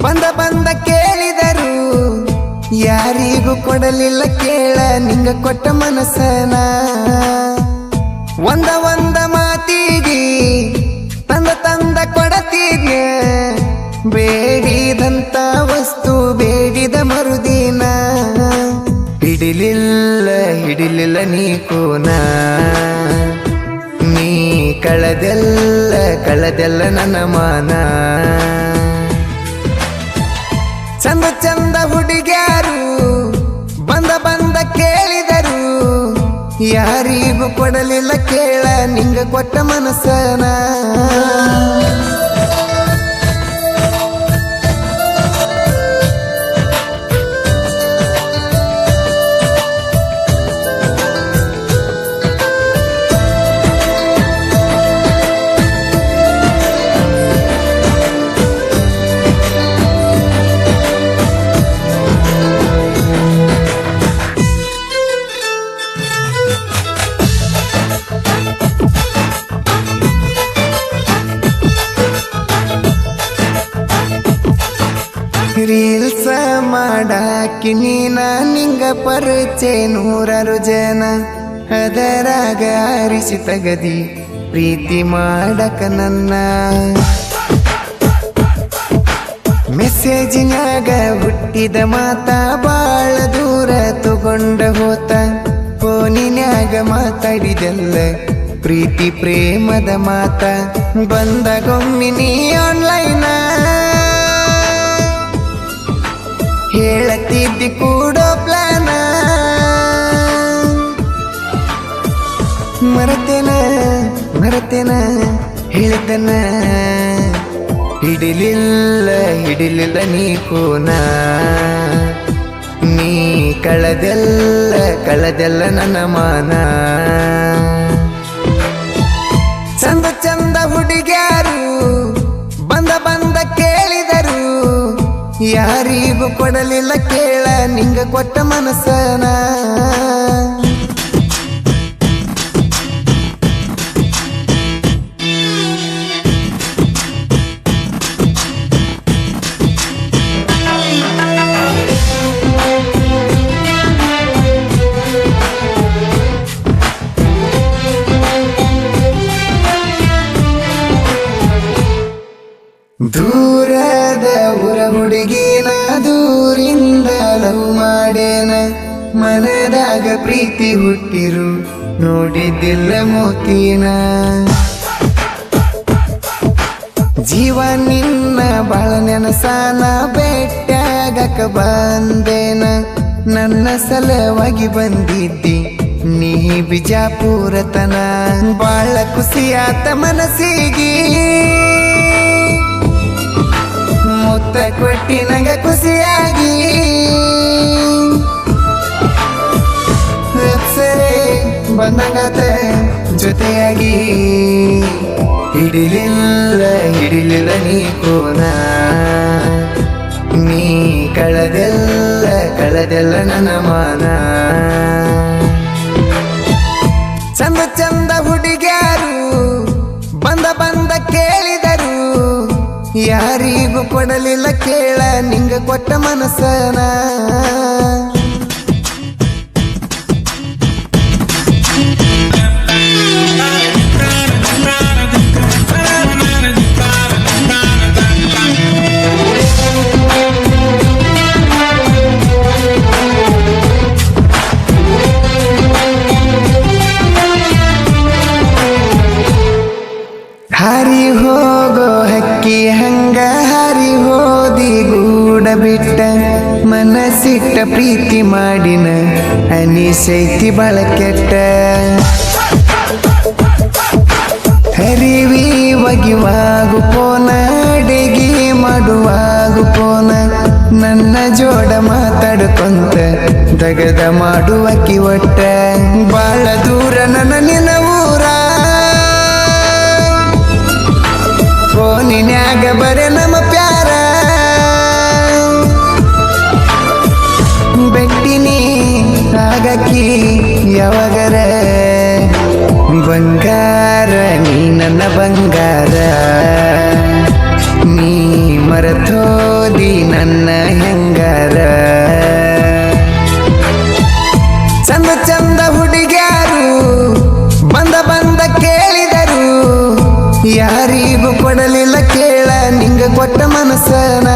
ಬಂದ ಬಂದ ಕೇಳಿದರು ಯಾರಿಗೂ ಕೊಡಲಿಲ್ಲ ಕೇಳ ನಿಂಗ ಕೊಟ್ಟ ಮನಸ್ಸನ ಒಂದ ಮಾತಿಗೆ ತಂದ ಕೊಡತಿದ್ಯ ಬೇಡಿದಂತ ವಸ್ತು ಬೇಡಿದ ಮರುದಿನ ಹಿಡಿಲಿಲ್ಲ ನೀ ಕೂನ ನೀ ಕಳದೆಲ್ಲ ನನ್ನ ಮಾನ ಚಂದ ಹುಡುಗ್ಯಾರು ಬಂದ ಕೇಳಿದರು ಯಾರಿಗೂ ಕೊಡಲಿಲ್ಲ ಕೇಳ ನಿಂಗ ಕೊಟ್ಟ ಮನಸ್ಸನ ರೀಲ್ಸ ಮಾಡಾಕಿ ನೀನ ನಿಂಗ ಪರಿಚಯ ನೂರಾರು ಜನ ಅದರಾಗ ಆರಿಸಿ ತಗದಿ ಪ್ರೀತಿ ಮಾಡಕ ನನ್ನ ಮೆಸೇಜಿನಾಗ ಹುಟ್ಟಿದ ಮಾತ ಬಾಳ ದೂರ ತಗೊಂಡ ಹೋತ ಫೋನಿನ್ಯಾಗ ಮಾತಾಡಿದೆಲ್ಲ ಪ್ರೀತಿ ಪ್ರೇಮದ ಮಾತ ಬಂದಗೊಮ್ಮೆ ನೀ ಆನ್ಲೈನ ಹೇಳತಿದ್ದಿ ಕೂಡೋ ಪ್ಲಾನ ಮರತೇನ ಹೇಳ್ತನ ಹಿಡಿಲಿಲ್ಲ ನೀ ಕೂನ ನೀ ಕಳದೆಲ್ಲ ನನ್ನ ಮಾನ ಚಂದ ಹುಡುಗ್ಯಾರು ಬಂದ ಕೇಳಿದರು ಯಾರಿಗೂ ಕೊಡಲಿಲ್ಲ ಕೇಳ ನಿಂಗ ಕೊಟ್ಟ ಮನಸ್ಸನ ದೂರದ ಊರ ಹುಡುಗಿನ ದೂರಿಂದ ಲವ್ ಮಾಡೇನ ಮನದಾಗ ಪ್ರೀತಿ ಹುಟ್ಟಿರು ನೋಡಿದ್ದಿಲ್ಲ ಮೋತಿನ ಜೀವ ನಿನ್ನ ಬಾಳ ನೆನಸಾನ ಬೆಟ್ಟಾಗಕ ಬಂದೇನ ನನ್ನ ಸಲವಾಗಿ ಬಂದಿದ್ದಿ ನೀ ಬಿಜಾಪುರತನ ಬಾಳ ಖುಷಿಯಾತ ಮನಸ್ಸಿಗೆ ಮುತ್ತ ಕೊಟ್ಟಿ ನಂಗ ಖುಷಿಯಾಗಿ ಅಪ್ಸರೆ ಬಂದಂಗಾತ ಜೊತೆಯಾಗಿ ಹಿಡಿಲಿಲ್ಲ ನೀ ಕೋನ ನೀ ಕಳದೆಲ್ಲ ನನ್ನ ಮಾನ ಚಂದ ಹುಡುಗ್ಯಾರು ಬಂದ ಕೇಳಿದರು ಯಾರಿಗೂ ಕೊಡಲಿಲ್ಲ ಕೇಳ ನಿಂಗ ಕೊಟ್ಟ ಮನಸ್ಸನ ಹಾರಿ ಹೋಗೋ ಹಕ್ಕಿ ಹಂಗ ಹಾರಿ ಹೋದಿ ಗೂಡ ಬಿಟ್ಟ ಮನಸ್ಸಿಟ್ಟ ಪ್ರೀತಿ ಮಾಡಿನ ಅನಿಸೈತಿ ಬಾಳ ಕೆಟ್ಟ ಹರಿವಿ ಒಗಿವಾಗು ಪೋನ ಅಡಿಗೆ ಮಾಡುವಾಗು ಪೋನ ನನ್ನ ಜೋಡ ಮಾತಾಡ್ಕೊಂತ ದಗದ ಮಾಡುವಕಿ ಒಟ್ಟ ಬಾಳ ದೂರ ನನ್ನ ನಿನ್ನ ಊರ ಫೋನಿನ್ಯಾಗ ಬರೆ ನಮ್ಮ ಪ್ಯಾರ ಬೆಟ್ಟಿನಿ ಆಗಕಿ ಯಾವಾಗರ ಬಂಗಾರ ನೀ ನನ್ನ ಬಂಗಾರ ನೀ ಮರತೋದಿ ಯಾರಿಗೂ ಕೊಡಲಿಲ್ಲ ಕೇಳ ನಿಂಗ ಕೊಟ್ಟ ಮನಸ್ಸನ